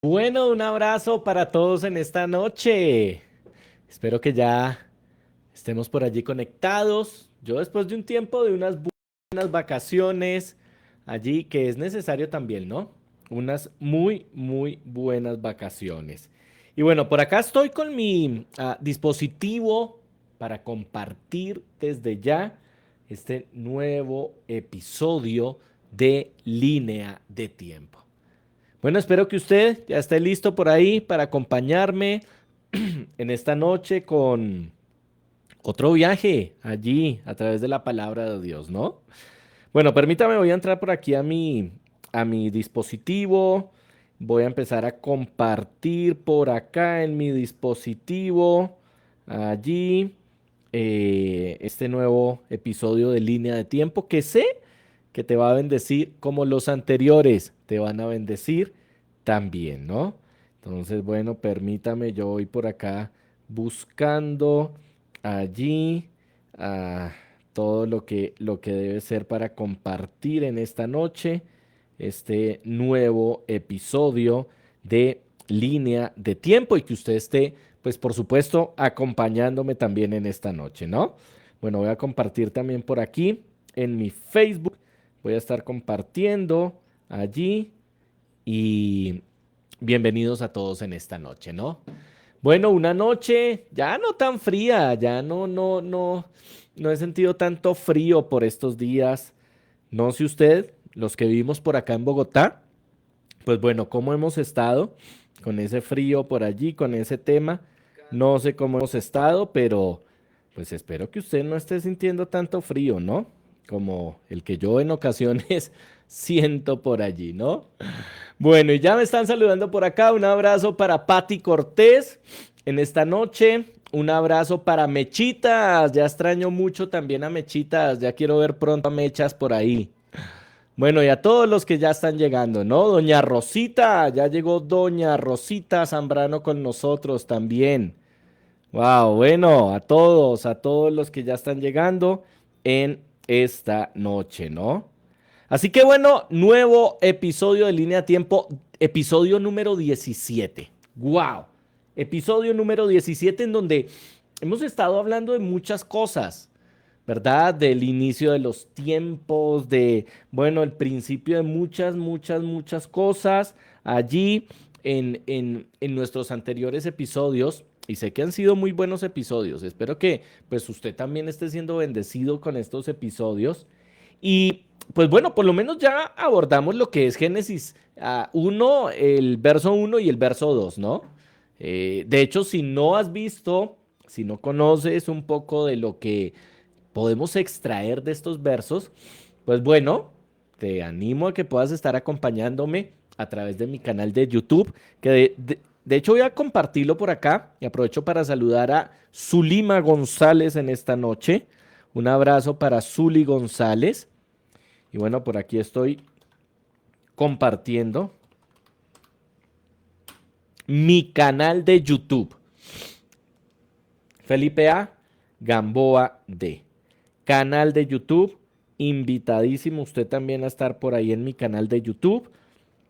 Bueno, un abrazo para todos en esta noche. Espero que ya estemos por allí conectados. Yo después de un tiempo de unas buenas vacaciones allí, que es necesario también, ¿no? Unas muy buenas vacaciones. Y bueno, por acá estoy con mi dispositivo para compartir desde ya este nuevo episodio de Línea de Tiempo. Bueno, espero que usted ya esté listo por ahí para acompañarme en esta noche con otro viaje allí a través de la palabra de Dios, ¿no? Bueno, permítame, voy a entrar por aquí a mi dispositivo. Voy a empezar a compartir por acá en mi dispositivo, allí, este nuevo episodio de Línea de Tiempo que sé que te va a bendecir como los anteriores te van a bendecir también, ¿no? Entonces, bueno, permítame, yo voy por acá buscando allí ah, todo lo que debe ser para compartir en esta noche este nuevo episodio de Línea de Tiempo y que usted esté, pues por supuesto, acompañándome también en esta noche, ¿no? Bueno, voy a compartir también por aquí en mi Facebook. Voy a estar compartiendo allí y bienvenidos a todos en esta noche, ¿no? Bueno, una noche ya no tan fría, ya no he sentido tanto frío por estos días. No sé usted, los que vivimos por acá en Bogotá, pues bueno, ¿cómo hemos estado con ese frío por allí, con ese tema? No sé cómo hemos estado, pero pues espero que usted no esté sintiendo tanto frío, ¿no? Como el que yo en ocasiones siento por allí, ¿no? Bueno, y ya me están saludando por acá. Un abrazo para Patti Cortés en esta noche. Un abrazo para Mechitas. Ya extraño mucho también a Mechitas. Ya quiero ver pronto a Mechas por ahí. Bueno, y a todos los que ya están llegando, ¿no? Doña Rosita, ya llegó Doña Rosita Zambrano con nosotros también. Wow, bueno, a todos los que ya están llegando en esta noche, ¿no? Así que bueno, nuevo episodio de Línea de Tiempo, episodio número 17. Wow, episodio número 17 en donde hemos estado hablando de muchas cosas. ¿Verdad? Del inicio de los tiempos, de, bueno, el principio de muchas cosas allí en nuestros anteriores episodios. Y sé que han sido muy buenos episodios. Espero que pues usted también esté siendo bendecido con estos episodios. Y pues bueno, por lo menos ya abordamos lo que es Génesis 1, el verso 1 y el verso 2, ¿no? De hecho, si no has visto, si no conoces un poco de lo que podemos extraer de estos versos, pues bueno, te animo a que puedas estar acompañándome a través de mi canal de YouTube, que de hecho voy a compartirlo por acá y aprovecho para saludar a Zulima González en esta noche. Un abrazo para Zuli González. Y bueno, por aquí estoy compartiendo mi canal de YouTube. Felipe A. Gamboa D. Canal de YouTube. Invitadísimo usted también a estar por ahí en mi canal de YouTube.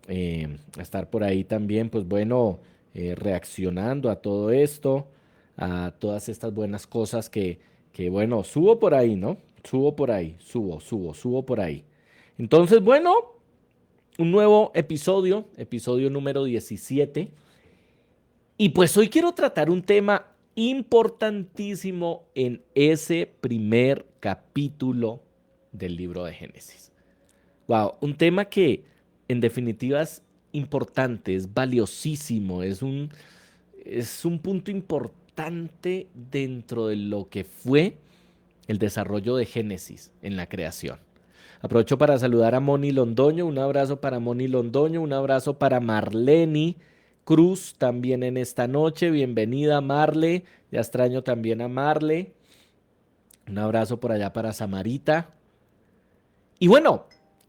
A estar por ahí también, pues bueno, reaccionando a todo esto, a todas estas buenas cosas que bueno, subo por ahí, ¿no? Subo por ahí, subo por ahí. Entonces, bueno, un nuevo episodio, episodio número 17. Y pues hoy quiero tratar un tema importantísimo en ese primer capítulo del libro de Génesis. Wow, un tema que en definitiva es importante, es valiosísimo, es un punto importante dentro de lo que fue el desarrollo de Génesis en la creación. Aprovecho para saludar a Moni Londoño, un abrazo para Moni Londoño, un abrazo para Marleni Cruz también en esta noche. Bienvenida Marle, ya extraño también a Marle. Un abrazo por allá para Samarita. Y bueno,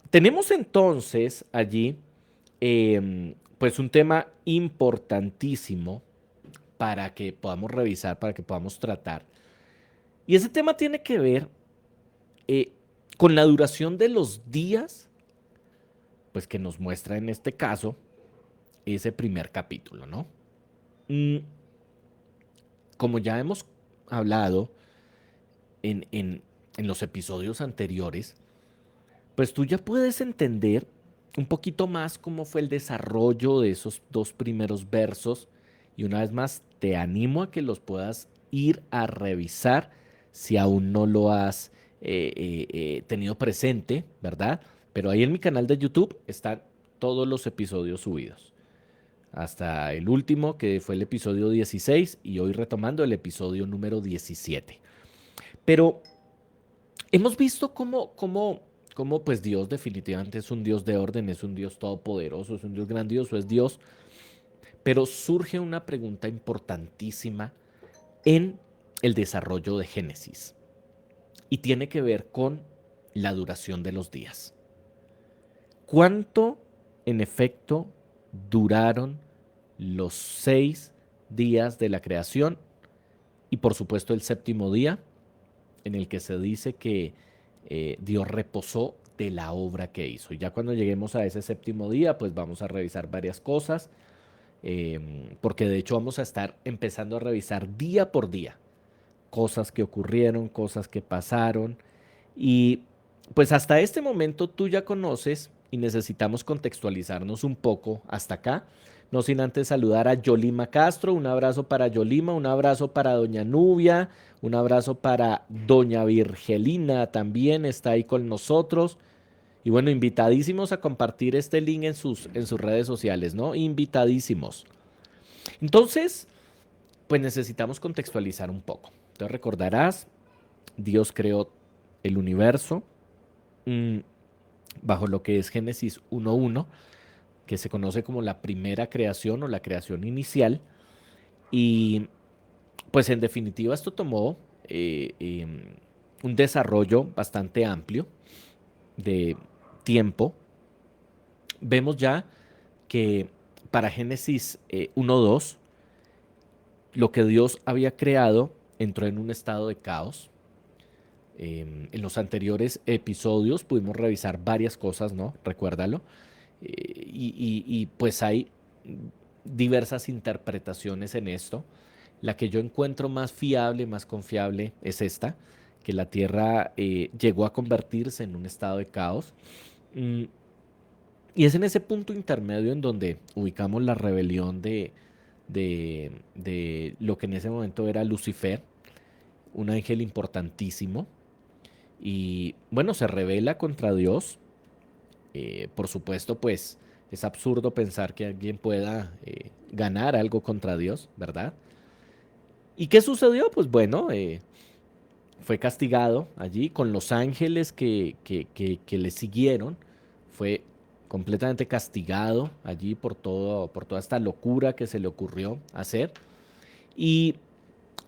tenemos entonces allí pues un tema importantísimo para que podamos revisar, para que podamos tratar. Y ese tema tiene que ver eh, con la duración de los días, pues que nos muestra en este caso ese primer capítulo, ¿no? Mm, Como ya hemos hablado en los episodios anteriores, pues tú ya puedes entender un poquito más cómo fue el desarrollo de esos dos primeros versos y una vez más te animo a que los puedas ir a revisar si aún no lo has tenido presente, ¿verdad? Pero ahí en mi canal de YouTube están todos los episodios subidos, hasta el último que fue el episodio 16 y hoy retomando el episodio número 17. Pero hemos visto cómo pues Dios definitivamente es un Dios de orden, es un Dios todopoderoso, es un Dios grandioso, es Dios. Pero surge una pregunta importantísima en el desarrollo de Génesis y tiene que ver con la duración de los días. ¿Cuánto, en efecto, duraron los 6 días de la creación y por supuesto el séptimo día en el que se dice que Dios reposó de la obra que hizo? Y ya cuando lleguemos a ese séptimo día, pues vamos a revisar varias cosas, porque de hecho vamos a estar empezando a revisar día por día cosas que ocurrieron, cosas que pasaron. Y pues hasta este momento tú ya conoces y necesitamos contextualizarnos un poco hasta acá. No sin antes saludar a Yolima Castro, un abrazo para Yolima, un abrazo para Doña Nubia, un abrazo para Doña Virgelina, también está ahí con nosotros. Y bueno, invitadísimos a compartir este link en sus redes sociales, ¿no? Invitadísimos. Entonces, pues necesitamos contextualizar un poco. Entonces recordarás, Dios creó el universo mm, bajo lo que es Génesis 1.1, que se conoce como la primera creación o la creación inicial. Y pues en definitiva esto tomó un desarrollo bastante amplio de tiempo. Vemos ya que para Génesis 1.2, lo que Dios había creado entró en un estado de caos. En los anteriores episodios pudimos revisar varias cosas, ¿no? Recuérdalo. Pues hay diversas interpretaciones en esto. La que yo encuentro más fiable, más confiable es esta, que la Tierra llegó a convertirse en un estado de caos. Mm, y es en ese punto intermedio en donde ubicamos la rebelión de lo que en ese momento era Lucifer, un ángel importantísimo. Y bueno, se rebela contra Dios. Por supuesto, pues es absurdo pensar que alguien pueda ganar algo contra Dios, ¿verdad? ¿Y qué sucedió? Pues bueno, fue castigado allí con los ángeles que le siguieron. Fue completamente castigado allí por toda esta locura que se le ocurrió hacer. Y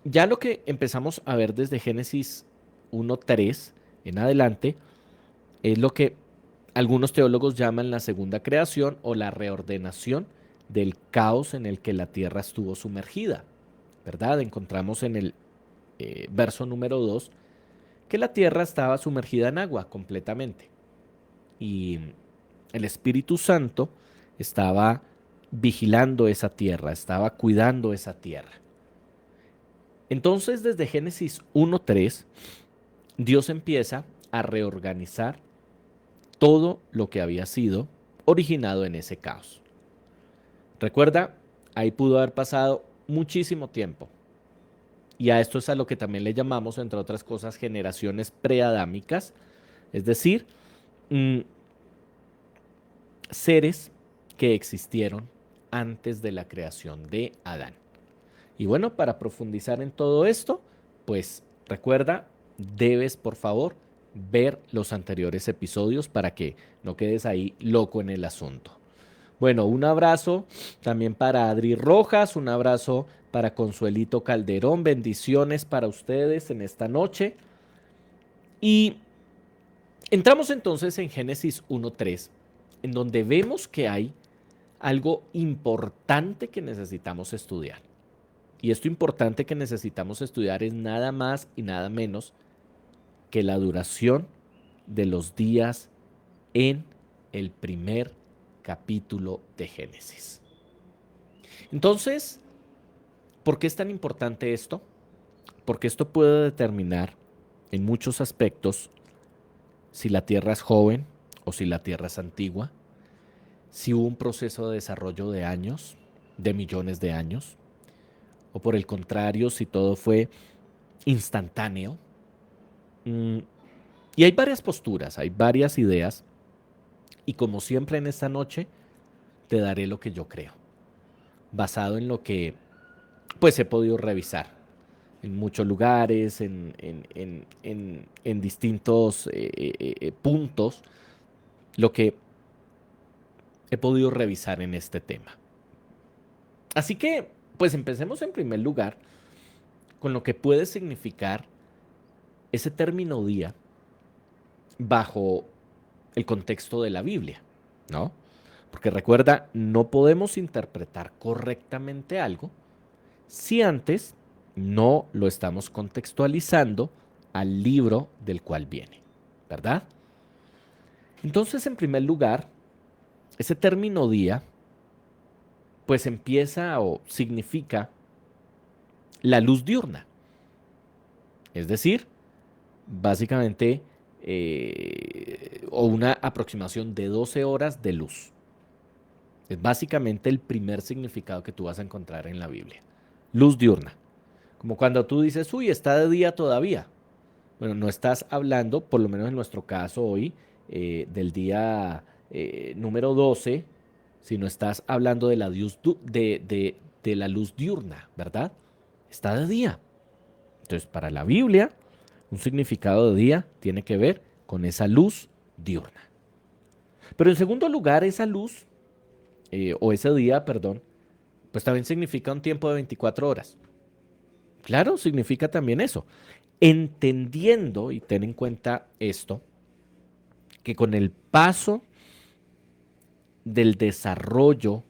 ya lo que empezamos a ver desde Génesis 1.3 en adelante es lo que algunos teólogos llaman la segunda creación o la reordenación del caos en el que la tierra estuvo sumergida, ¿verdad? Encontramos en el verso número 2 que la tierra estaba sumergida en agua completamente y el Espíritu Santo estaba vigilando esa tierra, estaba cuidando esa tierra. Entonces, desde Génesis 1.3, Dios empieza a reorganizar todo lo que había sido originado en ese caos. Recuerda, ahí pudo haber pasado muchísimo tiempo. Y a esto es a lo que también le llamamos, entre otras cosas, generaciones preadámicas, es decir, mm, seres que existieron antes de la creación de Adán. Y bueno, para profundizar en todo esto, pues recuerda, debes por favor ver los anteriores episodios para que no quedes ahí loco en el asunto. Bueno, un abrazo también para Adri Rojas, un abrazo para Consuelito Calderón, bendiciones para ustedes en esta noche. Y entramos entonces en Génesis 1.3, en donde vemos que hay algo importante que necesitamos estudiar. Y esto importante que necesitamos estudiar es nada más y nada menos que la duración de los días en el primer capítulo de Génesis. Entonces, ¿por qué es tan importante esto? Porque esto puede determinar en muchos aspectos si la Tierra es joven o si la Tierra es antigua, si hubo un proceso de desarrollo de años, de millones de años, o por el contrario, si todo fue instantáneo. Mm, Y hay varias posturas, hay varias ideas, y como siempre en esta noche, te daré lo que yo creo, basado en lo que pues he podido revisar en muchos lugares, en distintos puntos, lo que he podido revisar en este tema. Así que, pues empecemos en primer lugar con lo que puede significar ese término día bajo el contexto de la Biblia, ¿no? Porque recuerda, no podemos interpretar correctamente algo si antes no lo estamos contextualizando al libro del cual viene, ¿verdad? Entonces, en primer lugar, ese término día, pues empieza o significa la luz diurna, es decir, básicamente, o una aproximación de 12 horas de luz. Es básicamente el primer significado que tú vas a encontrar en la Biblia. Luz diurna. Como cuando tú dices, uy, está de día todavía. Bueno, no estás hablando, por lo menos en nuestro caso hoy, del día número 12, sino estás hablando de de la luz diurna, ¿verdad? Está de día. Entonces, para la Biblia, un significado de día tiene que ver con esa luz diurna. Pero en segundo lugar, esa luz, o ese día, perdón, pues también significa un tiempo de 24 horas. Claro, significa también eso. Entendiendo, y ten en cuenta esto, que con el paso del desarrollo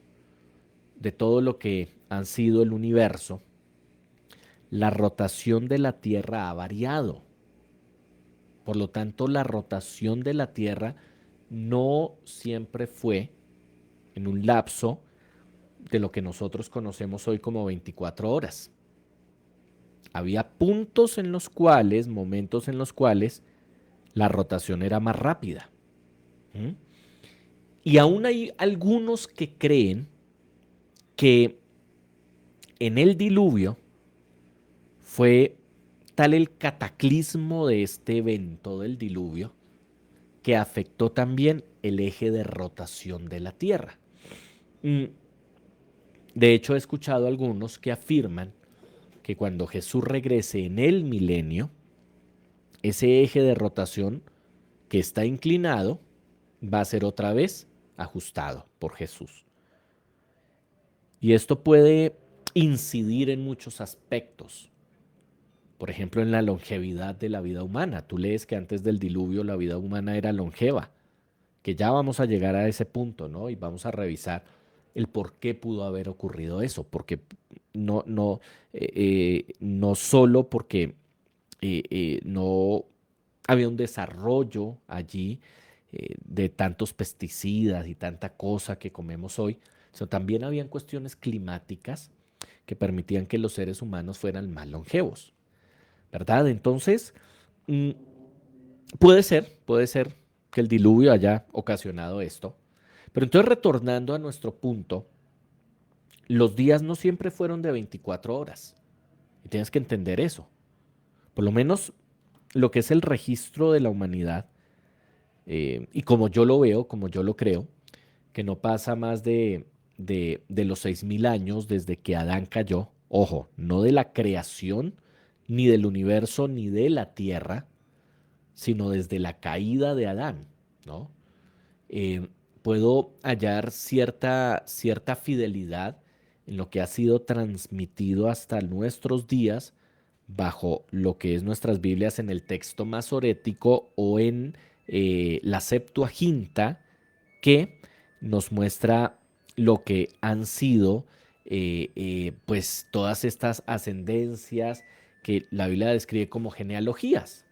de todo lo que han sido el universo, la rotación de la Tierra ha variado. Por lo tanto, la rotación de la Tierra no siempre fue en un lapso de lo que nosotros conocemos hoy como 24 horas. Había puntos en los cuales, momentos en los cuales la rotación era más rápida. ¿Mm? Y aún hay algunos que creen que en el diluvio fue tal el cataclismo de este evento del diluvio que afectó también el eje de rotación de la Tierra. Mm, De hecho, he escuchado algunos que afirman que cuando Jesús regrese en el milenio, ese eje de rotación que está inclinado va a ser otra vez ajustado por Jesús. Y esto puede incidir en muchos aspectos. Por ejemplo, en la longevidad de la vida humana. Tú lees que antes del diluvio la vida humana era longeva, que ya vamos a llegar a ese punto, ¿no? Y vamos a revisar el por qué pudo haber ocurrido eso. Porque no solo porque no había un desarrollo allí de tantos pesticidas y tanta cosa que comemos hoy, sino también habían cuestiones climáticas que permitían que los seres humanos fueran más longevos, ¿verdad? Entonces, mm, puede ser que el diluvio haya ocasionado esto, pero entonces retornando a nuestro punto, los días no siempre fueron de 24 horas, y tienes que entender eso. Por lo menos lo que es el registro de la humanidad, y como yo lo veo, como yo lo creo, que no pasa más de los 6.000 años desde que Adán cayó, ojo, no de la creación, ni del universo, ni de la tierra, sino desde la caída de Adán, ¿no? Eh, Puedo hallar cierta fidelidad en lo que ha sido transmitido hasta nuestros días bajo lo que es nuestras Biblias en el texto masorético o en la Septuaginta, que nos muestra lo que han sido pues todas estas ascendencias que la Biblia describe como genealogías.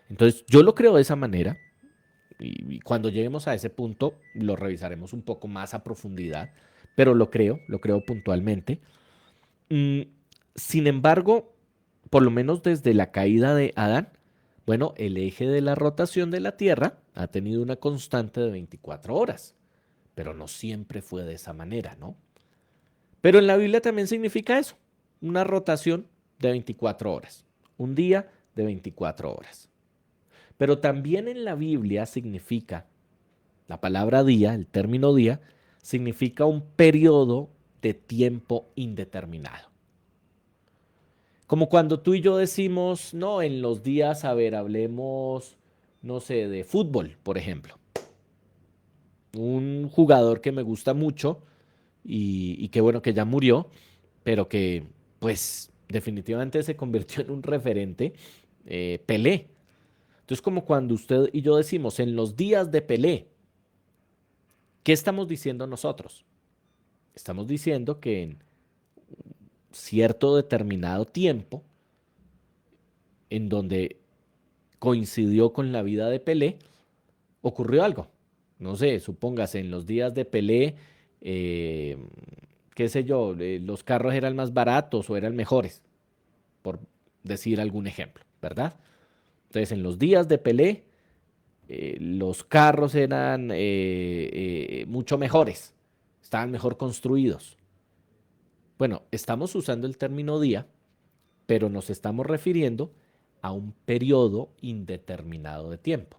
Entonces yo lo creo de esa manera y cuando lleguemos a ese punto lo revisaremos un poco más a profundidad, pero lo creo puntualmente. Mm, Sin embargo, por lo menos desde la caída de Adán, bueno, el eje de la rotación de la Tierra ha tenido una constante de 24 horas, pero no siempre fue de esa manera, ¿no? Pero en la Biblia también significa eso, una rotación de 24 horas, un día de 24 horas. Pero también en la Biblia significa, la palabra día, el término día, significa un periodo de tiempo indeterminado. Como cuando tú y yo decimos, no, en los días, a ver, hablemos, no sé, de fútbol, por ejemplo. Un jugador que me gusta mucho y qué bueno que ya murió, pero que pues definitivamente se convirtió en un referente, Pelé. Entonces, como cuando usted y yo decimos, en los días de Pelé, ¿qué estamos diciendo nosotros? Estamos diciendo que en cierto determinado tiempo, en donde coincidió con la vida de Pelé, ocurrió algo. No sé, supóngase, en los días de Pelé, eh, qué sé yo, los carros eran más baratos o eran mejores, por decir algún ejemplo, ¿verdad? Entonces, en los días de Pelé, los carros eran mucho mejores, estaban mejor construidos. Bueno, estamos usando el término día, pero nos estamos refiriendo a un periodo indeterminado de tiempo.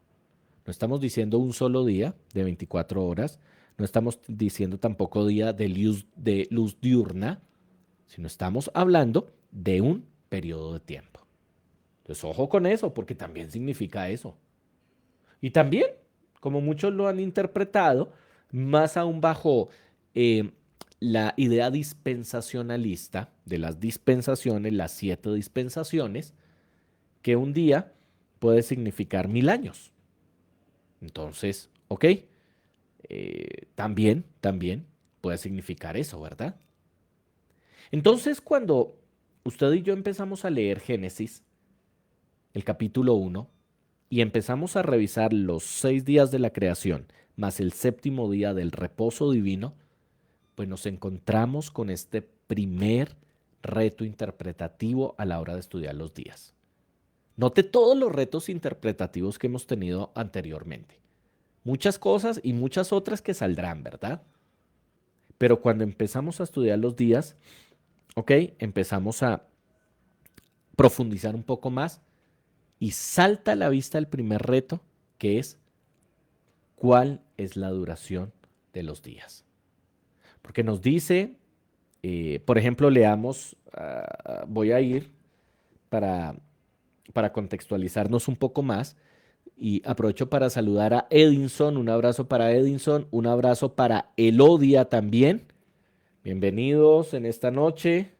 No estamos diciendo un solo día de 24 horas, no estamos diciendo tampoco día de luz diurna, sino estamos hablando de un periodo de tiempo. Entonces, ojo con eso, porque también significa eso. Y también, como muchos lo han interpretado, más aún bajo eh, la idea dispensacionalista de las dispensaciones, las 7 dispensaciones, que un día puede significar 1000 años. Entonces, ok, también puede significar eso, ¿verdad? Entonces, cuando usted y yo empezamos a leer Génesis, el capítulo 1, y empezamos a revisar los 6 días de la creación, más el séptimo día del reposo divino, pues nos encontramos con este primer reto interpretativo a la hora de estudiar los días. Note todos los retos interpretativos que hemos tenido anteriormente. Muchas cosas y muchas otras que saldrán, ¿verdad? Pero cuando empezamos a estudiar los días, ok, empezamos a profundizar un poco más y salta a la vista el primer reto, que es cuál es la duración de los días. Porque nos dice, por ejemplo, leamos, voy a ir para, para contextualizarnos un poco más y aprovecho para saludar a Edinson, un abrazo para Edinson, un abrazo para Elodia también. Bienvenidos en esta noche.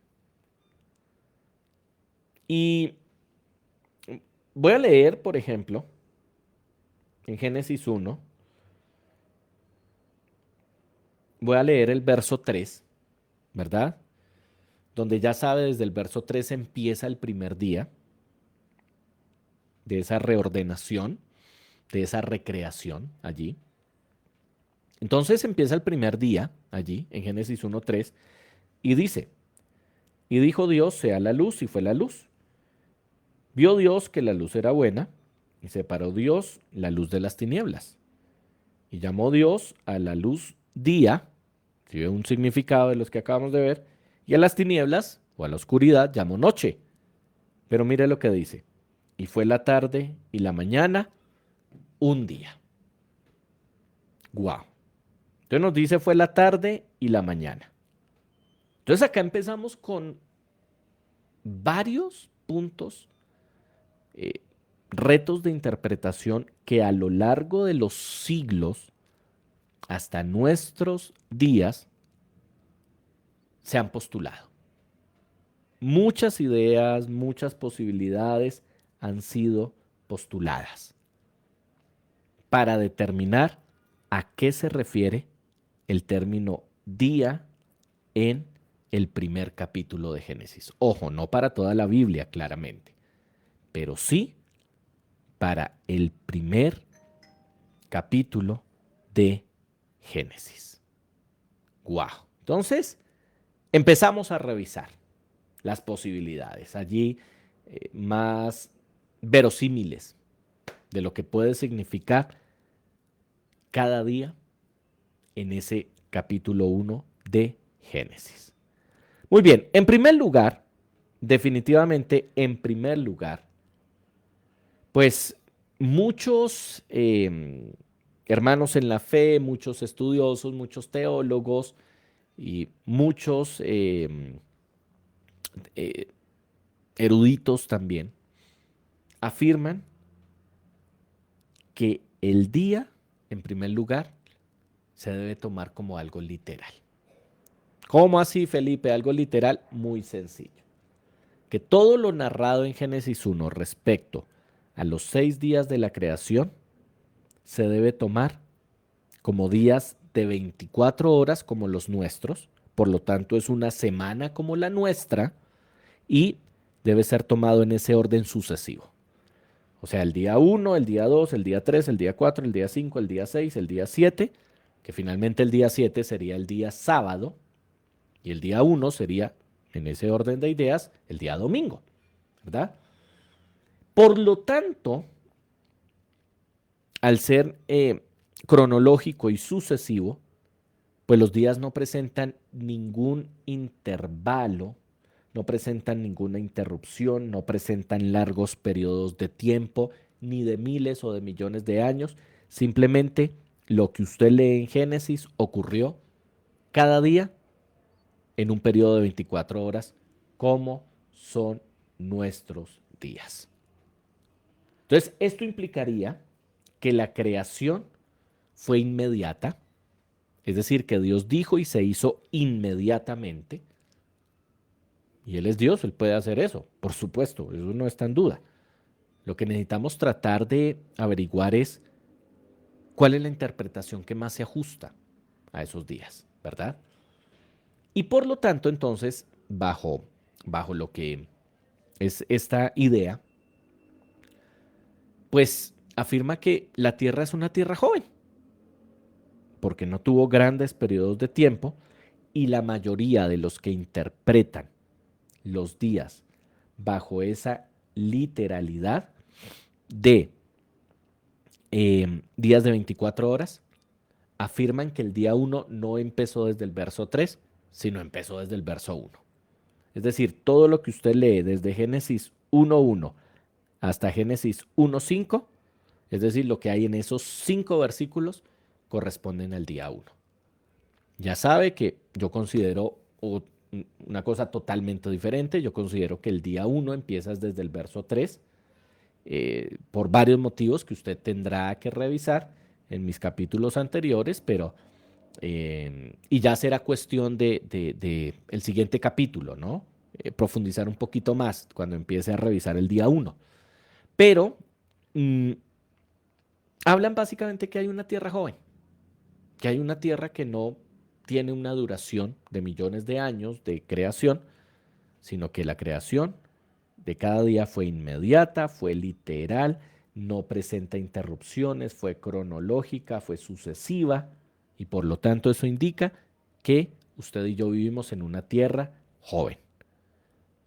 Y voy a leer, por ejemplo, en Génesis 1, voy a leer el verso 3, ¿verdad? Donde ya sabe, desde el verso 3 empieza el primer día de esa reordenación, de esa recreación allí. Entonces empieza el primer día allí, en Génesis 1:3, y dice, y dijo Dios, sea la luz, y fue la luz. Vio Dios que la luz era buena, y separó Dios la luz de las tinieblas. Y llamó Dios a la luz día, si ve un significado de los que acabamos de ver, y a las tinieblas, o a la oscuridad, llamó noche. Pero mire lo que dice, y fue la tarde y la mañana, un día. Guau. Entonces nos dice fue la tarde y la mañana. Entonces acá empezamos con varios puntos, eh, retos de interpretación que a lo largo de los siglos hasta nuestros días se han postulado. Muchas ideas, muchas posibilidades han sido postuladas para determinar a qué se refiere el término día en el primer capítulo de Génesis. Ojo, no para toda la Biblia, claramente, pero sí para el primer capítulo de Génesis. ¡Wow! Entonces, empezamos a revisar las posibilidades allí más verosímiles de lo que puede significar cada día en ese capítulo 1 de Génesis. Muy bien, en primer lugar, definitivamente en primer lugar, pues muchos hermanos en la fe, muchos estudiosos, muchos teólogos y muchos eh, eruditos también afirman que el día, en primer lugar, se debe tomar como algo literal. ¿Cómo así, Felipe? Algo literal, muy sencillo. Que todo lo narrado en Génesis 1 respecto a los 6 días de la creación se debe tomar como días de 24 horas como los nuestros, por lo tanto es una semana como la nuestra y debe ser tomado en ese orden sucesivo. O sea, el día 1, el día 2, el día 3, el día 4, el día 5, el día 6, el día 7, que finalmente el día 7 sería el día sábado y el día 1 sería, en ese orden de ideas, el día domingo, ¿verdad? Por lo tanto, al ser cronológico y sucesivo, pues los días no presentan ningún intervalo, no presentan ninguna interrupción, no presentan largos periodos de tiempo, ni de miles o de millones de años. Simplemente lo que usted lee en Génesis ocurrió cada día en un periodo de 24 horas, como son nuestros días. Entonces, esto implicaría que la creación fue inmediata, es decir, que Dios dijo y se hizo inmediatamente. Y Él es Dios, Él puede hacer eso, por supuesto, eso no está en duda. Lo que necesitamos tratar de averiguar es cuál es la interpretación que más se ajusta a esos días, ¿verdad? Y por lo tanto, entonces, bajo lo que es esta idea, pues afirma que la Tierra es una Tierra joven, porque no tuvo grandes periodos de tiempo y la mayoría de los que interpretan los días bajo esa literalidad de días de 24 horas, afirman que el día 1 no empezó desde el verso 3, sino empezó desde el verso 1. Es decir, todo lo que usted lee desde Génesis 1.1 hasta Génesis 1.5, es decir, lo que hay en esos 5 versículos, corresponden al día 1. Ya sabe que yo considero una cosa totalmente diferente. Yo considero que el día 1 empieza desde el verso 3, por varios motivos que usted tendrá que revisar en mis capítulos anteriores, pero y ya será cuestión de el siguiente capítulo, ¿no? Profundizar un poquito más cuando empiece a revisar el día 1. Pero hablan básicamente que hay una tierra joven, que hay una tierra que no tiene una duración de millones de años de creación, sino que la creación de cada día fue inmediata, fue literal, no presenta interrupciones, fue cronológica, fue sucesiva, y por lo tanto eso indica que usted y yo vivimos en una tierra joven.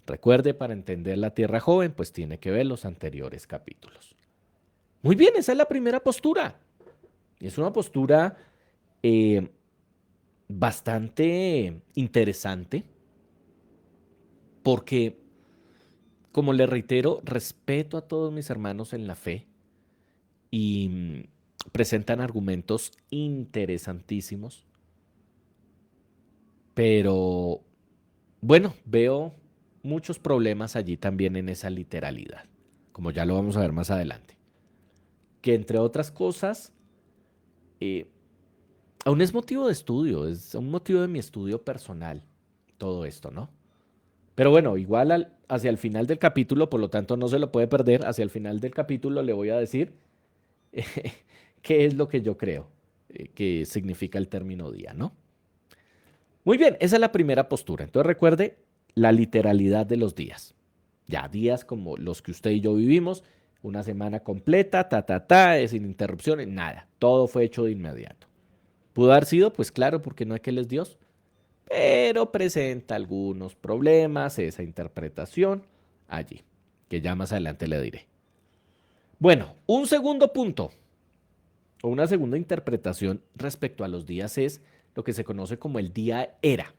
Recuerde, para entender la tierra joven, pues tiene que ver los anteriores capítulos. Muy bien, esa es la primera postura. Y es una postura bastante interesante porque, como le reitero, respeto a todos mis hermanos en la fe y presentan argumentos interesantísimos, pero bueno, veo muchos problemas allí también en esa literalidad, como ya lo vamos a ver más adelante, que entre otras cosas, aún es motivo de estudio, es un motivo de mi estudio personal, todo esto, ¿no? Pero bueno, igual hacia el final del capítulo, por lo tanto no se lo puede perder, hacia el final del capítulo le voy a decir qué es lo que yo creo que significa el término día, ¿no? Muy bien, esa es la primera postura. Entonces recuerde la literalidad de los días. Ya, días como los que usted y yo vivimos, una semana completa, sin interrupciones, nada. Todo fue hecho de inmediato. ¿Pudo haber sido? Pues claro, porque no es que Él es Dios. pero presenta algunos problemas esa interpretación allí, que ya más adelante le diré. Bueno, un segundo punto o una segunda interpretación respecto a los días es lo que se conoce como el día era.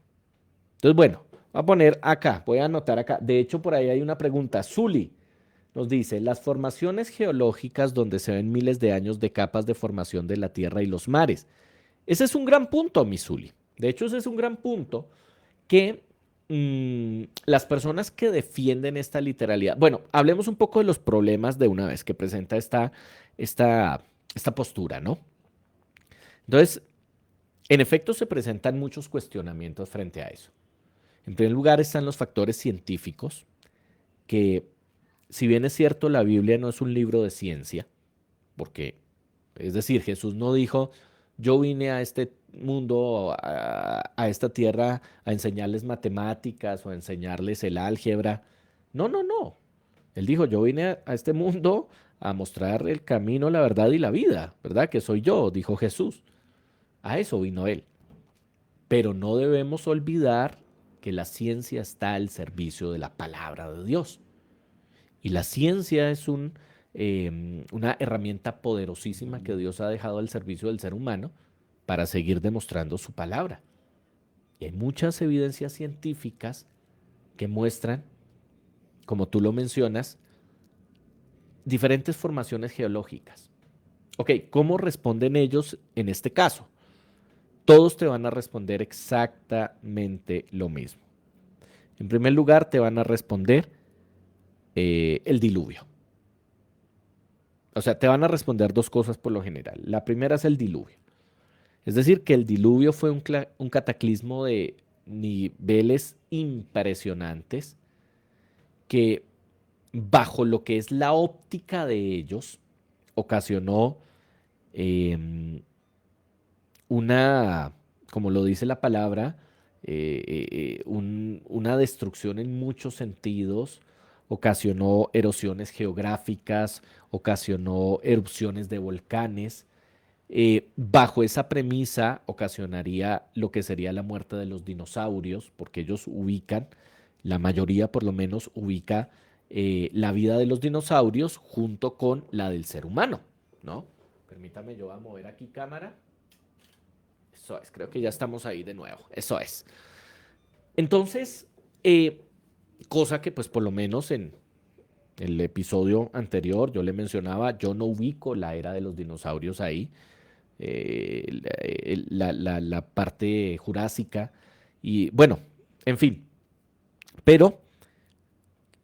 Entonces, bueno, voy a poner acá, voy a anotar acá. De hecho, por ahí hay una pregunta. Zuli nos dice, las formaciones geológicas donde se ven miles de años de capas de formación de la Tierra y los mares. Ese es un gran punto, mi Zuli. De hecho, ese es un gran punto que las personas que defienden esta literalidad, bueno, hablemos un poco de los problemas de una vez que presenta esta, esta postura, ¿no? Entonces, en efecto, se presentan muchos cuestionamientos frente a eso. En primer lugar están los factores científicos, que si bien es cierto, la Biblia no es un libro de ciencia, porque, es decir, Jesús no dijo, yo vine a este mundo, a esta tierra, a enseñarles matemáticas o a enseñarles el álgebra. No, no, no. Él dijo, yo vine a este mundo a mostrar el camino, la verdad y la vida, ¿verdad? Que soy yo, dijo Jesús. A eso vino él. Pero no debemos olvidar que la ciencia está al servicio de la palabra de Dios. Y la ciencia es una herramienta poderosísima que Dios ha dejado al servicio del ser humano para seguir demostrando su palabra. Y hay muchas evidencias científicas que muestran, como tú lo mencionas, diferentes formaciones geológicas. Ok, ¿cómo responden ellos en este caso? Todos te van a responder exactamente lo mismo. En primer lugar, te van a responder el diluvio. O sea, te van a responder dos cosas por lo general. La primera es el diluvio. Es decir, que el diluvio fue un cataclismo de niveles impresionantes que bajo lo que es la óptica de ellos ocasionó em, una, como lo dice la palabra, una destrucción en muchos sentidos, ocasionó erosiones geográficas, ocasionó erupciones de volcanes. Bajo esa premisa ocasionaría lo que sería la muerte de los dinosaurios, porque ellos ubican, la mayoría por lo menos ubica la vida de los dinosaurios junto con la del ser humano, ¿no? Permítame, yo voy a mover aquí cámara. Eso es, creo que ya estamos ahí de nuevo. Eso es. Entonces, cosa que pues por lo menos en el episodio anterior yo le mencionaba, yo no ubico la era de los dinosaurios ahí, la parte jurásica y bueno, en fin, pero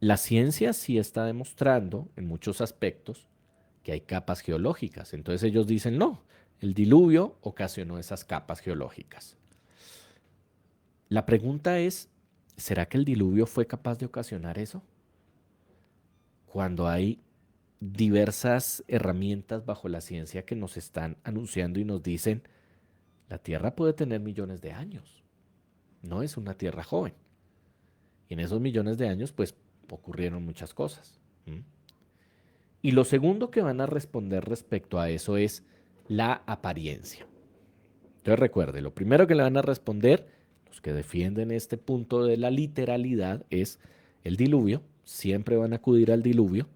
la ciencia sí está demostrando en muchos aspectos que hay capas geológicas. Entonces ellos dicen, no, el diluvio ocasionó esas capas geológicas. La pregunta es, ¿será que el diluvio fue capaz de ocasionar eso? Cuando hay diversas herramientas bajo la ciencia que nos están anunciando y nos dicen, la Tierra puede tener millones de años, no es una Tierra joven. Y en esos millones de años, pues, ocurrieron muchas cosas. ¿Mm? Y lo segundo que van a responder respecto a eso es la apariencia. Entonces recuerde, lo primero que le van a responder los que defienden este punto de la literalidad es el diluvio, siempre van a acudir al diluvio.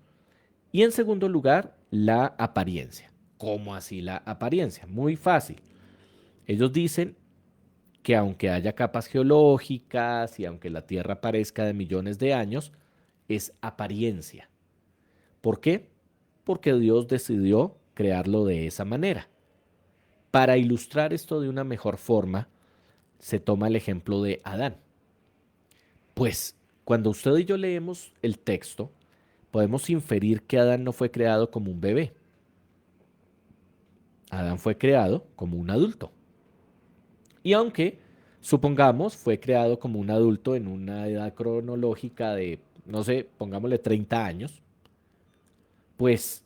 Y en segundo lugar, la apariencia. ¿Cómo así la apariencia? Muy fácil. Ellos dicen que aunque haya capas geológicas y aunque la Tierra parezca de millones de años, es apariencia. ¿Por qué? Porque Dios decidió crearlo de esa manera. Para ilustrar esto de una mejor forma, se toma el ejemplo de Adán. Pues cuando usted y yo leemos el texto, podemos inferir que Adán no fue creado como un bebé. Adán fue creado como un adulto. Y aunque, supongamos, fue creado como un adulto en una edad cronológica de, no sé, pongámosle 30 años, pues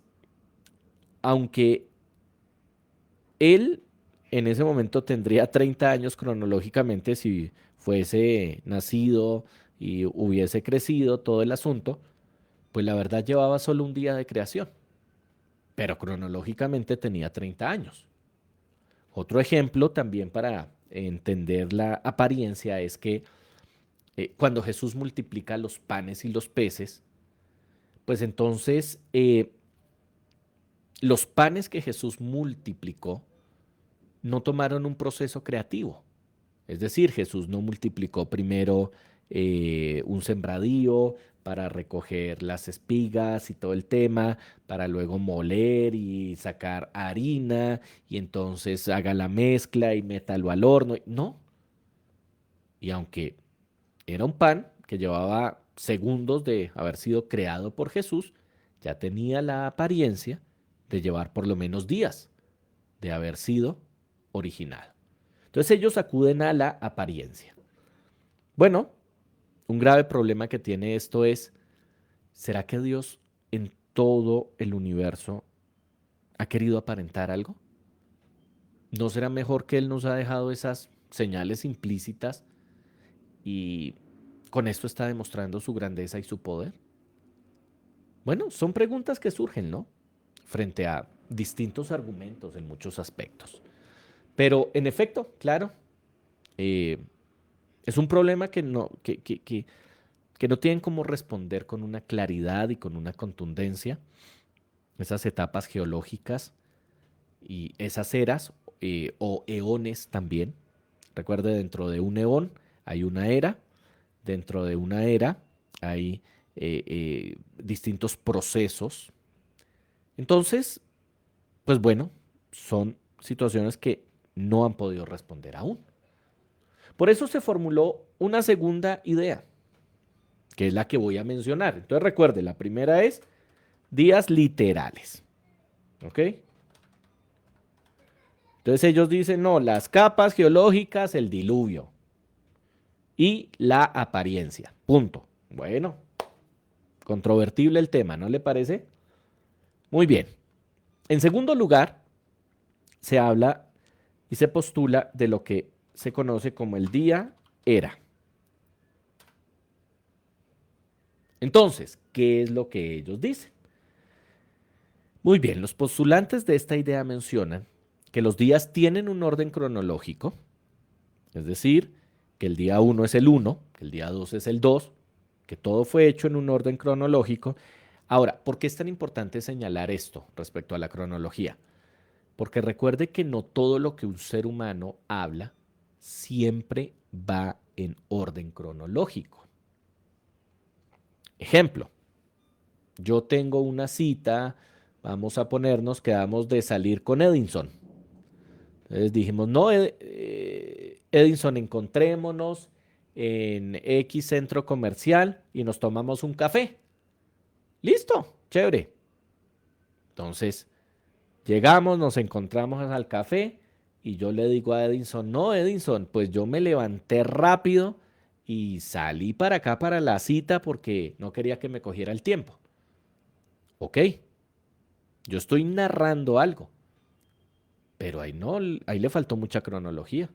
aunque él en ese momento tendría 30 años cronológicamente si fuese nacido y hubiese crecido todo el asunto, pues la verdad llevaba solo un día de creación, pero cronológicamente tenía 30 años. Otro ejemplo también para entender la apariencia es que cuando Jesús multiplica los panes y los peces, pues entonces los panes que Jesús multiplicó no tomaron un proceso creativo. Es decir, Jesús no multiplicó primero un sembradío para recoger las espigas y todo el tema, para luego moler y sacar harina y entonces haga la mezcla y métalo al horno. No. Y aunque era un pan que llevaba segundos de haber sido creado por Jesús, ya tenía la apariencia de llevar por lo menos días de haber sido originado. Entonces ellos acuden a la apariencia. Bueno, un grave problema que tiene esto es, ¿será que Dios en todo el universo ha querido aparentar algo? ¿No será mejor que Él nos ha dejado esas señales implícitas y con esto está demostrando su grandeza y su poder? Bueno, son preguntas que surgen, ¿no? Frente a distintos argumentos en muchos aspectos. Pero en efecto, claro, eh, es un problema que no tienen cómo responder con una claridad y con una contundencia esas etapas geológicas y esas eras o eones también. Recuerde, dentro de un eón hay una era, dentro de una era hay distintos procesos. Entonces, pues bueno, son situaciones que no han podido responder aún. Por eso se formuló una segunda idea, que es la que voy a mencionar. Entonces recuerde, la primera es días literales. ¿Ok? Entonces ellos dicen, no, las capas geológicas, el diluvio y la apariencia. Punto. Bueno, controvertible el tema, ¿no le parece? Muy bien. En segundo lugar, se habla y se postula de lo que se conoce como el día era. Entonces, ¿qué es lo que ellos dicen? Muy bien, los postulantes de esta idea mencionan que los días tienen un orden cronológico, es decir, que el día 1 es el 1, que el día 2 es el 2, que todo fue hecho en un orden cronológico. Ahora, ¿por qué es tan importante señalar esto respecto a la cronología? Porque recuerde que no todo lo que un ser humano habla siempre va en orden cronológico. Ejemplo, yo tengo una cita, vamos a ponernos, quedamos de salir con Edinson. Entonces dijimos, no, Edinson, encontrémonos en X centro comercial y nos tomamos un café. Listo, chévere. Entonces, llegamos, nos encontramos al café y yo le digo a Edinson, no, Edinson, pues yo me levanté rápido y salí para acá para la cita porque no quería que me cogiera el tiempo. Ok, yo estoy narrando algo, pero ahí no, ahí le faltó mucha cronología.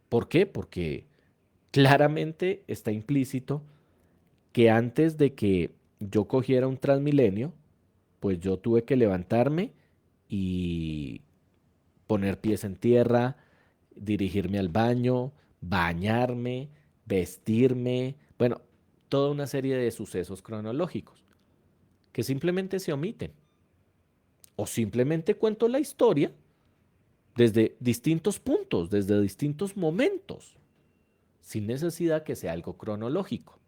¿Por qué? Porque claramente está implícito que antes de que yo cogiera un Transmilenio, pues yo tuve que levantarme y poner pies en tierra, dirigirme al baño, bañarme, vestirme, bueno, toda una serie de sucesos cronológicos que simplemente se omiten. O simplemente cuento la historia desde distintos puntos, desde distintos momentos, sin necesidad que sea algo cronológico.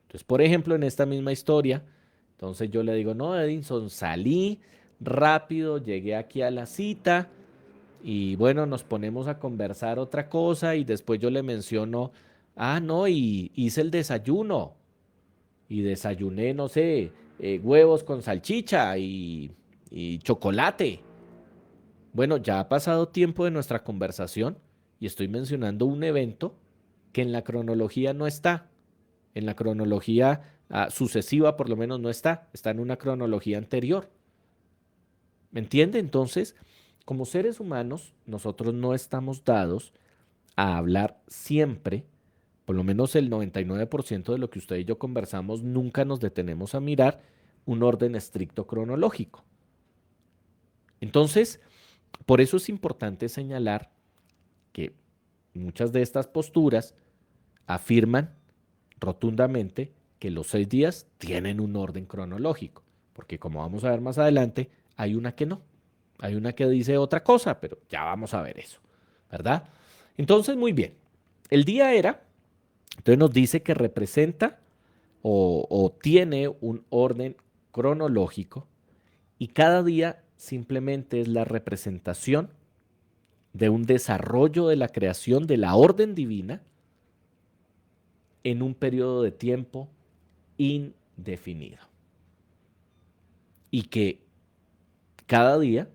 Entonces, por ejemplo, en esta misma historia, entonces yo le digo, no, Edinson, salí rápido, llegué aquí a la cita y bueno, nos ponemos a conversar otra cosa y después yo le menciono, ah, no, y hice el desayuno y desayuné, no sé, huevos con salchicha y chocolate. Bueno, ya ha pasado tiempo de nuestra conversación y estoy mencionando un evento que en la cronología no está. En la cronología sucesiva por lo menos no está. Está en una cronología anterior. ¿Me entiende? Entonces, como seres humanos, nosotros no estamos dados a hablar siempre, por lo menos el 99% de lo que usted y yo conversamos, nunca nos detenemos a mirar un orden estricto cronológico. Entonces, por eso es importante señalar que muchas de estas posturas afirman rotundamente que los 6 días tienen un orden cronológico, porque como vamos a ver más adelante, hay una que no, hay una que dice otra cosa, pero ya vamos a ver eso, ¿verdad? Entonces, muy bien, el día era, entonces nos dice que representa o tiene un orden cronológico y cada día simplemente es la representación de un desarrollo de la creación de la orden divina en un periodo de tiempo indefinido. Y que cada día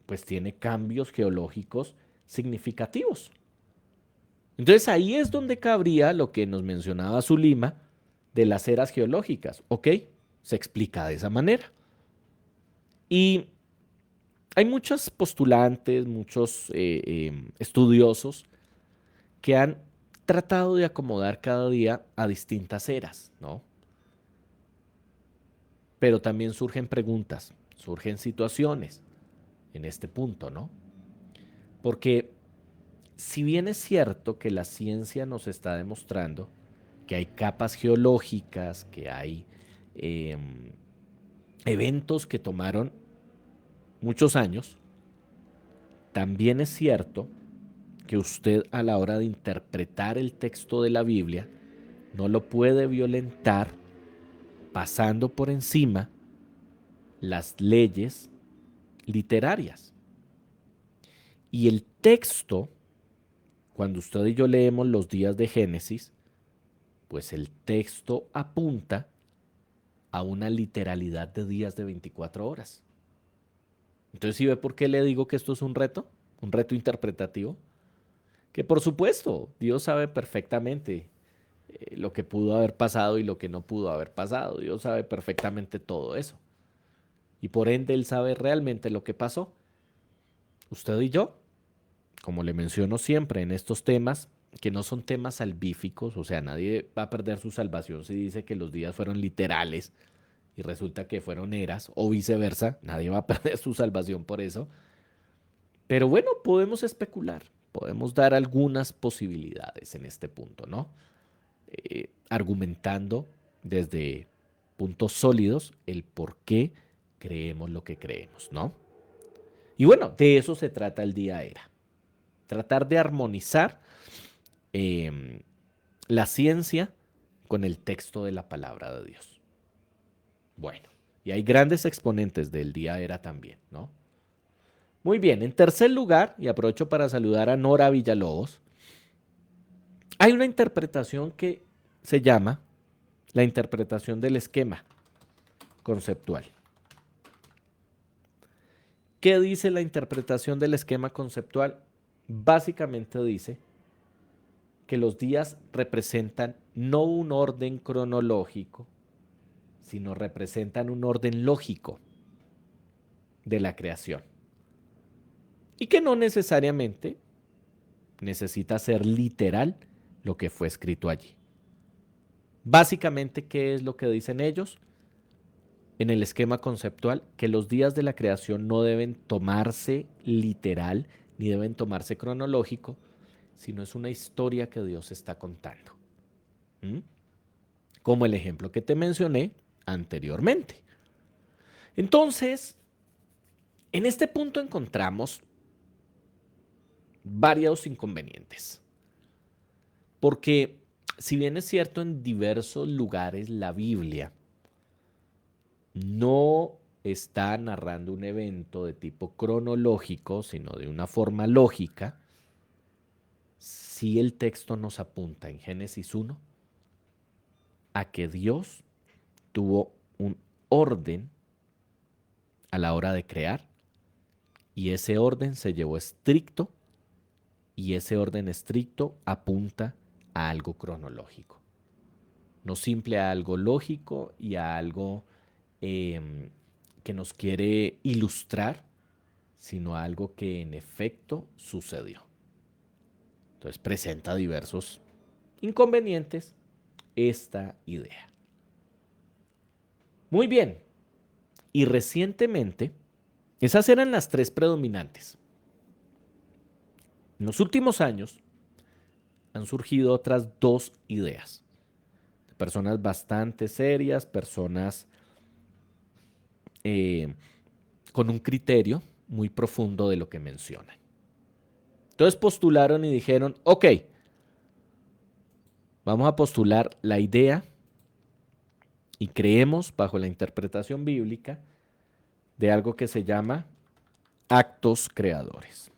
pues tiene cambios geológicos significativos. Entonces ahí es donde cabría lo que nos mencionaba Zulima de las eras geológicas. ¿Ok? Se explica de esa manera. Y hay muchos postulantes, muchos estudiosos que han tratado de acomodar cada día a distintas eras, ¿no? Pero también surgen preguntas, surgen situaciones en este punto, ¿no? Porque si bien es cierto que la ciencia nos está demostrando que hay capas geológicas, que hay eventos que tomaron muchos años, también es cierto que usted a la hora de interpretar el texto de la Biblia no lo puede violentar pasando por encima las leyes literarias. Y el texto, cuando usted y yo leemos los días de Génesis, pues el texto apunta a una literalidad de días de 24 horas. Entonces, ¿sí ve por qué le digo que esto es un reto interpretativo? Que por supuesto, Dios sabe perfectamente lo que pudo haber pasado y lo que no pudo haber pasado. Dios sabe perfectamente todo eso. Y por ende, Él sabe realmente lo que pasó. Usted y yo, como le menciono siempre en estos temas, que no son temas salvíficos, o sea, nadie va a perder su salvación si dice que los días fueron literales y resulta que fueron eras, o viceversa, nadie va a perder su salvación por eso. Pero bueno, podemos especular, podemos dar algunas posibilidades en este punto, ¿no? Argumentando desde puntos sólidos el por qué creemos lo que creemos, ¿no? Y bueno, de eso se trata el día era. Tratar de armonizar eh, la ciencia con el texto de la palabra de Dios. Bueno, y hay grandes exponentes del día era también, ¿no? Muy bien, en tercer lugar, y aprovecho para saludar a Nora Villalobos, hay una interpretación que se llama la interpretación del esquema conceptual. ¿Qué dice la interpretación del esquema conceptual? Básicamente dice que los días representan no un orden cronológico, sino representan un orden lógico de la creación. Y que no necesariamente necesita ser literal lo que fue escrito allí. Básicamente, ¿qué es lo que dicen ellos? En el esquema conceptual, que los días de la creación no deben tomarse literal ni deben tomarse cronológico, sino es una historia que Dios está contando. ¿Mm? Como el ejemplo que te mencioné anteriormente. Entonces, en este punto encontramos varios inconvenientes. Porque si bien es cierto, en diversos lugares la Biblia no está narrando un evento de tipo cronológico, sino de una forma lógica, sí el texto nos apunta en Génesis 1 a que Dios tuvo un orden a la hora de crear y ese orden se llevó estricto y ese orden estricto apunta a algo cronológico, no simple a algo lógico y a algo que nos quiere ilustrar, sino a algo que en efecto sucedió. Entonces presenta diversos inconvenientes esta idea. Muy bien, y recientemente, esas eran las tres predominantes. En los últimos años han surgido otras dos ideas. Personas bastante serias, personas eh, con un criterio muy profundo de lo que mencionan. Entonces postularon y dijeron, ok, vamos a postular la idea y creemos bajo la interpretación bíblica de algo que se llama actos creadores.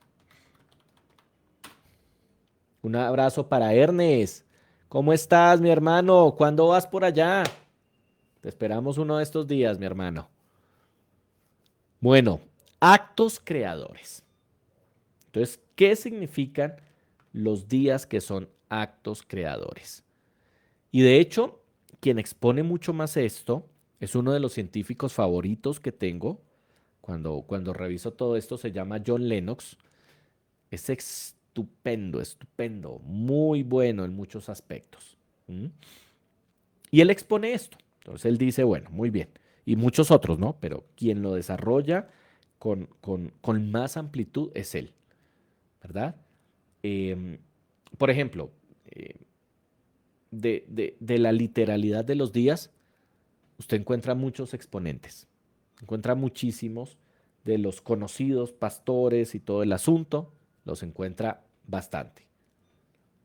Un abrazo para Ernest. ¿Cómo estás, mi hermano? ¿Cuándo vas por allá? Te esperamos uno de estos días, mi hermano. Bueno, actos creadores. Entonces, ¿qué significan los días que son actos creadores? Y de hecho, quien expone mucho más esto es uno de los científicos favoritos que tengo. Cuando reviso todo esto, se llama John Lennox. Es estupendo, estupendo, muy bueno en muchos aspectos. ¿Mm? Y él expone esto. Entonces él dice, bueno, muy bien. Y muchos otros, ¿no? Pero quien lo desarrolla con más amplitud es él, ¿verdad? Em, por ejemplo, de la literalidad de los días, usted encuentra muchos exponentes. Encuentra muchísimos de los conocidos pastores y todo el asunto, los encuentra bastante.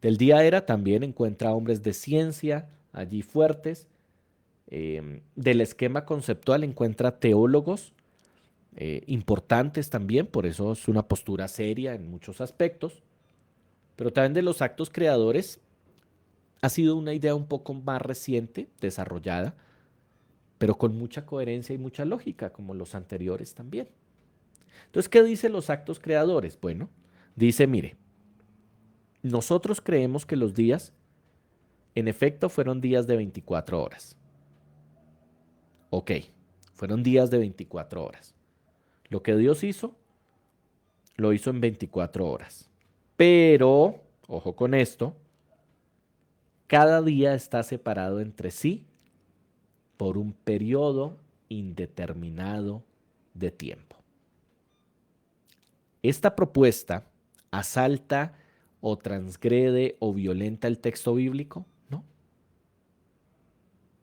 Del día era también encuentra hombres de ciencia allí fuertes. Del esquema conceptual encuentra teólogos importantes también, por eso es una postura seria en muchos aspectos. Pero también de los actos creadores ha sido una idea un poco más reciente, desarrollada, pero con mucha coherencia y mucha lógica, como los anteriores también. Entonces, ¿qué dicen los actos creadores? Bueno, dice, mire, nosotros creemos que los días, en efecto, fueron días de 24 horas. Ok, fueron días de 24 horas. Lo que Dios hizo, lo hizo en 24 horas. Pero, ojo con esto, cada día está separado entre sí por un periodo indeterminado de tiempo. Esta propuesta asalta o transgrede o violenta el texto bíblico, ¿no?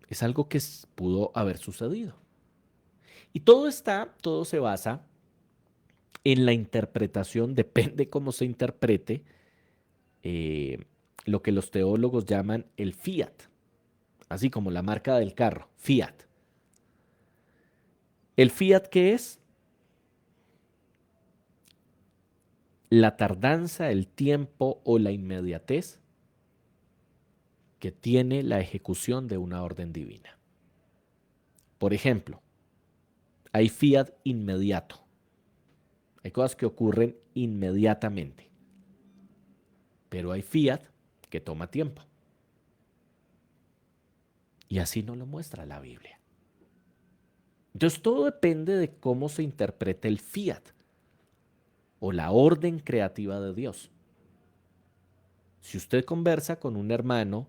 Es algo que pudo haber sucedido. Y todo se basa en la interpretación, depende cómo se interprete, eh, lo que los teólogos llaman el fiat, así como la marca del carro, fiat. ¿El fiat qué es? La tardanza, el tiempo o la inmediatez que tiene la ejecución de una orden divina. Por ejemplo, hay fiat inmediato. Hay cosas que ocurren inmediatamente. Pero hay fiat que toma tiempo. Y así nos lo muestra la Biblia. Entonces todo depende de cómo se interprete el fiat o la orden creativa de Dios. Si usted conversa con un hermano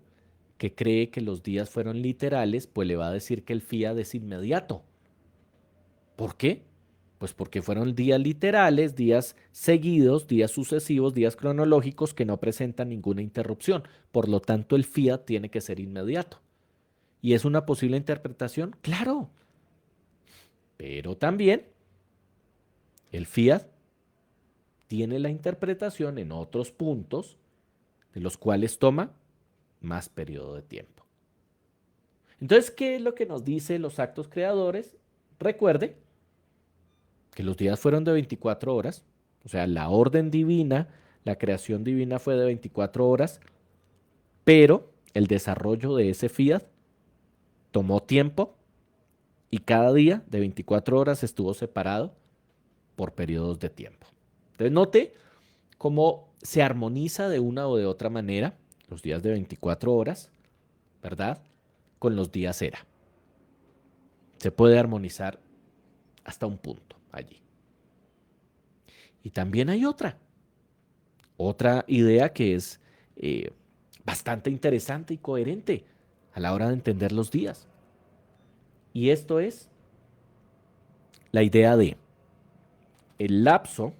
que cree que los días fueron literales, pues le va a decir que el fiat es inmediato. ¿Por qué? Pues porque fueron días literales, días seguidos, días sucesivos, días cronológicos que no presentan ninguna interrupción. Por lo tanto, el fiat tiene que ser inmediato. ¿Y es una posible interpretación? Claro. Pero también el fiat tiene la interpretación en otros puntos de los cuales toma más periodo de tiempo. Entonces, ¿qué es lo que nos dice los actos creadores? Recuerde que los días fueron de 24 horas, o sea, la orden divina, la creación divina fue de 24 horas, pero el desarrollo de ese fiat tomó tiempo y cada día de 24 horas estuvo separado por periodos de tiempo. Entonces, note cómo se armoniza de una o de otra manera los días de 24 horas, ¿verdad? Con los días era. Se puede armonizar hasta un punto allí. Y también hay otra idea que es bastante interesante y coherente a la hora de entender los días. Y esto es la idea de el lapso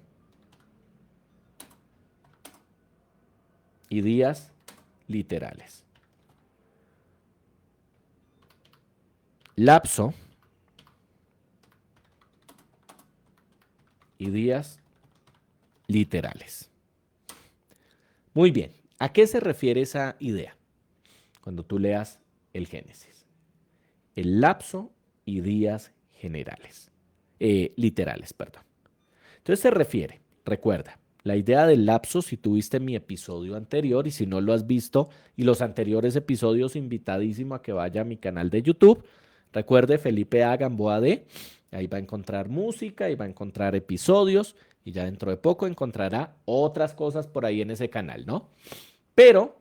y días literales. Lapso y días literales. Muy bien, ¿a qué se refiere esa idea cuando tú leas el Génesis? El lapso y días literales, perdón. Entonces se refiere, recuerda, la idea del lapso, si tuviste mi episodio anterior y si no lo has visto y los anteriores episodios, invitadísimo a que vaya a mi canal de YouTube. Recuerde Felipe A. Gamboa D. Ahí va a encontrar música, ahí va a encontrar episodios y ya dentro de poco encontrará otras cosas por ahí en ese canal, ¿no? Pero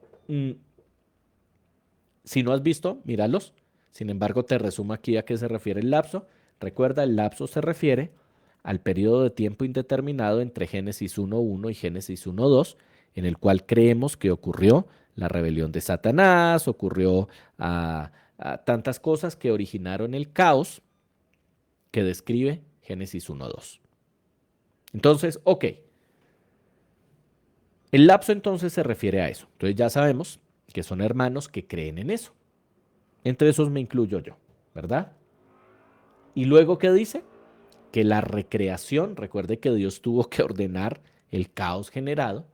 si no has visto, míralos. Sin embargo, te resumo aquí a qué se refiere el lapso. Recuerda, el lapso se refiere al periodo de tiempo indeterminado entre Génesis 1.1 y Génesis 1.2, en el cual creemos que ocurrió la rebelión de Satanás, ocurrió a tantas cosas que originaron el caos que describe Génesis 1.2. Entonces, ok. El lapso entonces se refiere a eso. Entonces ya sabemos que son hermanos que creen en eso. Entre esos me incluyo yo, ¿verdad? Y luego, ¿qué dice? Que la recreación, recuerde que Dios tuvo que ordenar el caos generado,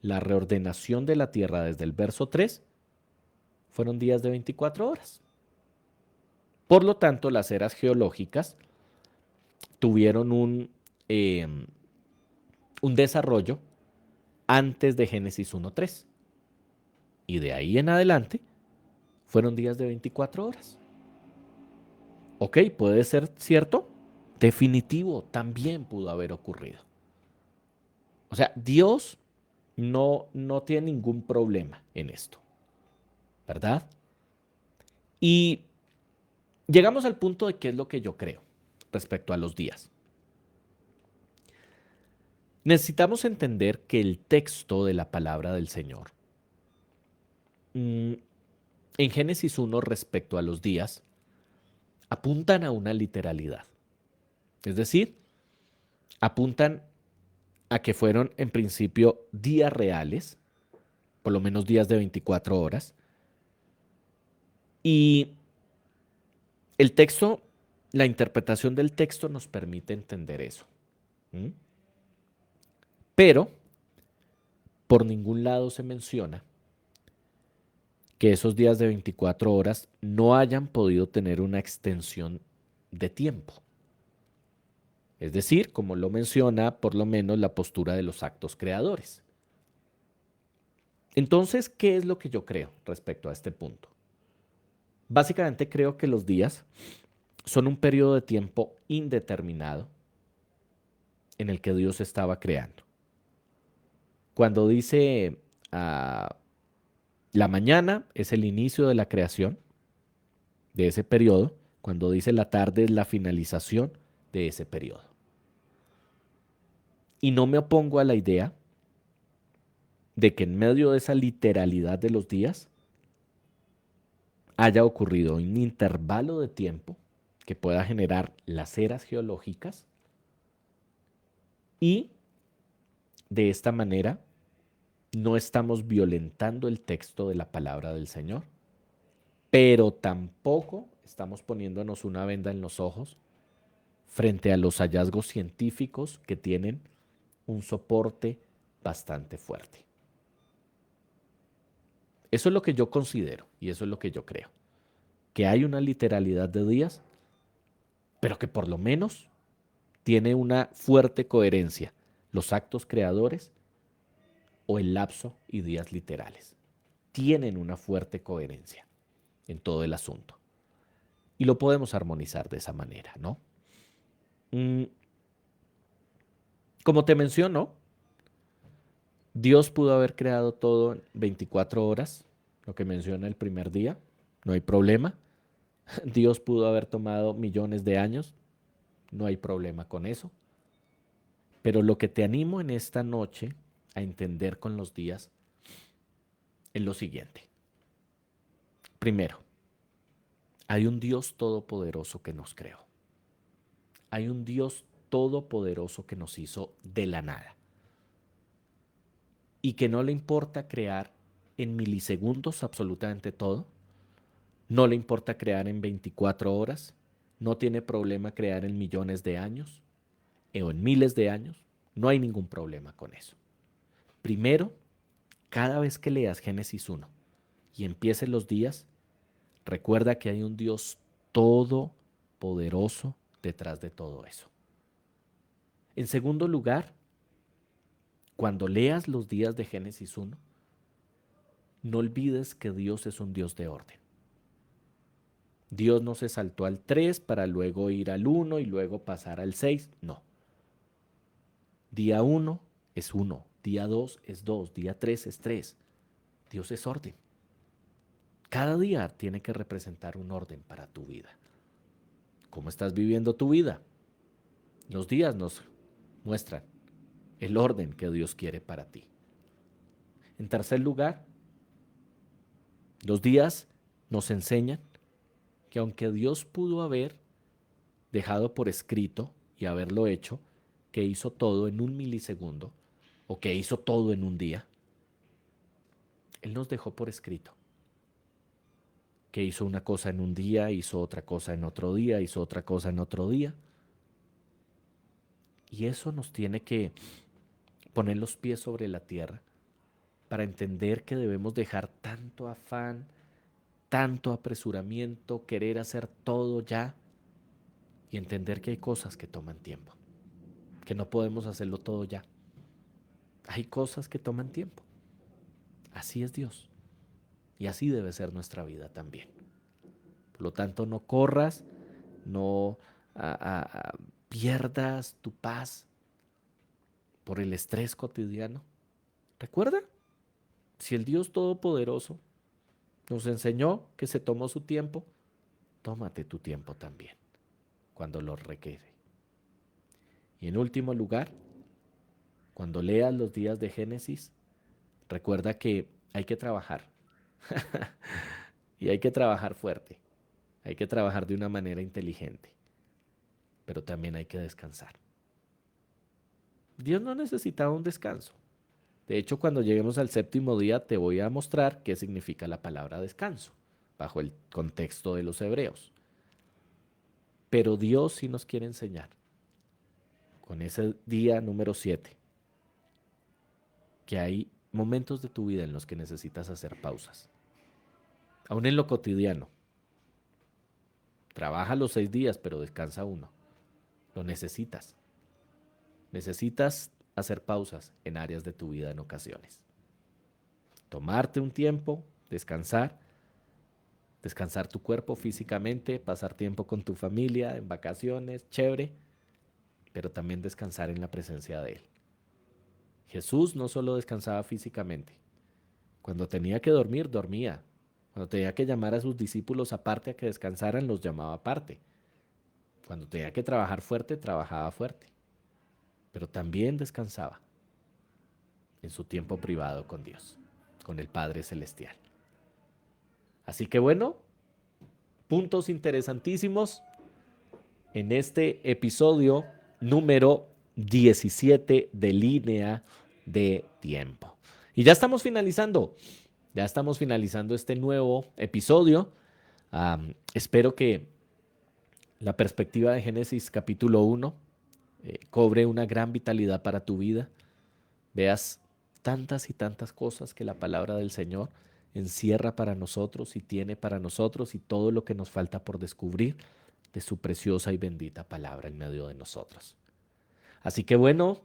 la reordenación de la tierra desde el verso 3 fueron días de 24 horas. Por lo tanto, las eras geológicas tuvieron un desarrollo antes de Génesis 1.3. Y de ahí en adelante fueron días de 24 horas. Ok, puede ser cierto. Definitivo, también pudo haber ocurrido. O sea, Dios no tiene ningún problema en esto, ¿verdad? Y llegamos al punto de qué es lo que yo creo respecto a los días. Necesitamos entender que el texto de la palabra del Señor, en Génesis 1 respecto a los días, apuntan a una literalidad. Es decir, apuntan a que fueron en principio días reales, por lo menos días de 24 horas, y el texto, la interpretación del texto nos permite entender eso. ¿Mm? Pero por ningún lado se menciona que esos días de 24 horas no hayan podido tener una extensión de tiempo. Es decir, como lo menciona por lo menos la postura de los actos creadores. Entonces, ¿qué es lo que yo creo respecto a este punto? Básicamente creo que los días son un periodo de tiempo indeterminado en el que Dios estaba creando. Cuando dice la mañana es el inicio de la creación de ese periodo, cuando dice la tarde es la finalización de ese periodo. Y no me opongo a la idea de que en medio de esa literalidad de los días haya ocurrido un intervalo de tiempo que pueda generar las eras geológicas y de esta manera no estamos violentando el texto de la palabra del Señor, pero tampoco estamos poniéndonos una venda en los ojos frente a los hallazgos científicos que tienen un soporte bastante fuerte. Eso es lo que yo considero y eso es lo que yo creo. Que hay una literalidad de días, pero que por lo menos tiene una fuerte coherencia los actos creadores o el lapso y días literales. Tienen una fuerte coherencia en todo el asunto. Y lo podemos armonizar de esa manera, ¿no? Como te menciono, Dios pudo haber creado todo en 24 horas, lo que menciona el primer día, no hay problema. Dios pudo haber tomado millones de años, no hay problema con eso. Pero lo que te animo en esta noche a entender con los días es lo siguiente. Primero, hay un Dios todopoderoso que nos creó. Hay un Dios todopoderoso que nos hizo de la nada. Y que no le importa crear en milisegundos absolutamente todo. No le importa crear en 24 horas. No tiene problema crear en millones de años o en miles de años. No hay ningún problema con eso. Primero, cada vez que leas Génesis 1 y empieces los días, recuerda que hay un Dios todopoderoso detrás de todo eso. En segundo lugar, cuando leas los días de Génesis 1, no olvides que Dios es un Dios de orden. Dios no se saltó al 3 para luego ir al 1 y luego pasar al 6. No. Día 1 es 1, día 2 es 2, día 3 es 3. Dios es orden. Cada día tiene que representar un orden para tu vida. ¿Cómo estás viviendo tu vida? Los días nos muestran el orden que Dios quiere para ti. En tercer lugar, los días nos enseñan que aunque Dios pudo haber dejado por escrito y haberlo hecho, que hizo todo en un milisegundo o que hizo todo en un día, Él nos dejó por escrito que hizo una cosa en un día, hizo otra cosa en otro día, hizo otra cosa en otro día. Y eso nos tiene que poner los pies sobre la tierra para entender que debemos dejar tanto afán, tanto apresuramiento, querer hacer todo ya y entender que hay cosas que toman tiempo, que no podemos hacerlo todo ya. Hay cosas que toman tiempo. Así es Dios. Y así debe ser nuestra vida también. Por lo tanto, no corras, no pierdas tu paz por el estrés cotidiano. Recuerda, si el Dios Todopoderoso nos enseñó que se tomó su tiempo, tómate tu tiempo también, cuando lo requiere. Y en último lugar, cuando leas los días de Génesis, recuerda que hay que trabajar. Y hay que trabajar fuerte. Hay que trabajar de una manera inteligente. Pero también hay que descansar. Dios no necesitaba un descanso. De hecho, cuando lleguemos al séptimo día, te voy a mostrar qué significa la palabra descanso, bajo el contexto de los hebreos. Pero Dios sí nos quiere enseñar, con ese día número 7, que hay momentos de tu vida en los que necesitas hacer pausas. Aún en lo cotidiano. Trabaja los 6 días, pero descansa uno. Lo necesitas. Necesitas hacer pausas en áreas de tu vida en ocasiones. Tomarte un tiempo, descansar tu cuerpo físicamente, pasar tiempo con tu familia, en vacaciones, chévere, pero también descansar en la presencia de Él. Jesús no solo descansaba físicamente. Cuando tenía que dormir, dormía. Cuando tenía que llamar a sus discípulos aparte a que descansaran, los llamaba aparte. Cuando tenía que trabajar fuerte, trabajaba fuerte. Pero también descansaba en su tiempo privado con Dios, con el Padre Celestial. Así que bueno, puntos interesantísimos en este episodio número 17 de Línea de Tiempo. Y ya estamos finalizando este nuevo episodio. Espero que la perspectiva de Génesis capítulo 1 cobre una gran vitalidad para tu vida. Veas tantas y tantas cosas que la palabra del Señor encierra para nosotros y tiene para nosotros y todo lo que nos falta por descubrir de su preciosa y bendita palabra en medio de nosotros. Así que bueno,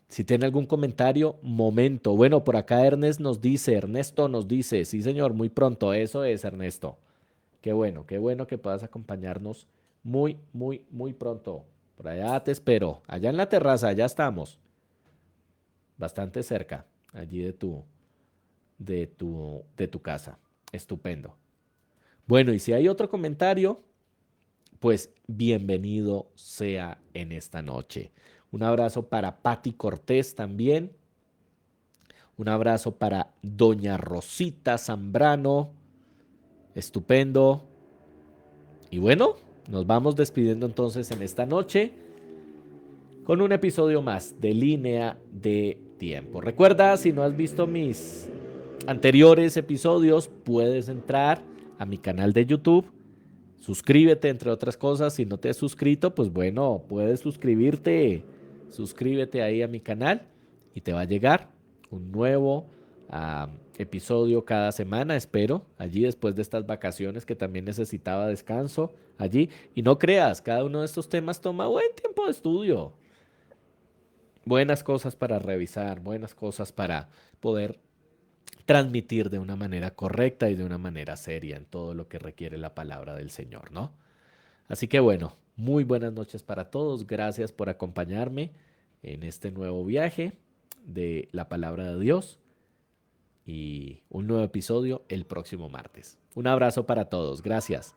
si tiene algún comentario, momento. Bueno, por acá Ernesto nos dice, sí señor, muy pronto, eso es Ernesto. Qué bueno que puedas acompañarnos muy, muy, muy pronto. Por allá te espero, allá en la terraza, ya estamos. Bastante cerca, allí de tu casa. Estupendo. Bueno, y si hay otro comentario, pues bienvenido sea en esta noche. Un abrazo para Patti Cortés también. Un abrazo para doña Rosita Zambrano. Estupendo. Y bueno, nos vamos despidiendo entonces en esta noche con un episodio más de Línea de Tiempo. Recuerda, si no has visto mis anteriores episodios, puedes entrar a mi canal de YouTube. Suscríbete, entre otras cosas. Si no te has suscrito, pues bueno, puedes suscribirte. Suscríbete ahí a mi canal y te va a llegar un nuevo episodio cada semana, espero, allí después de estas vacaciones que también necesitaba descanso allí. Y no creas, cada uno de estos temas toma buen tiempo de estudio, buenas cosas para revisar, buenas cosas para poder transmitir de una manera correcta y de una manera seria en todo lo que requiere la palabra del Señor, ¿no? Así que bueno, muy buenas noches para todos. Gracias por acompañarme en este nuevo viaje de la palabra de Dios y un nuevo episodio el próximo martes. Un abrazo para todos. Gracias.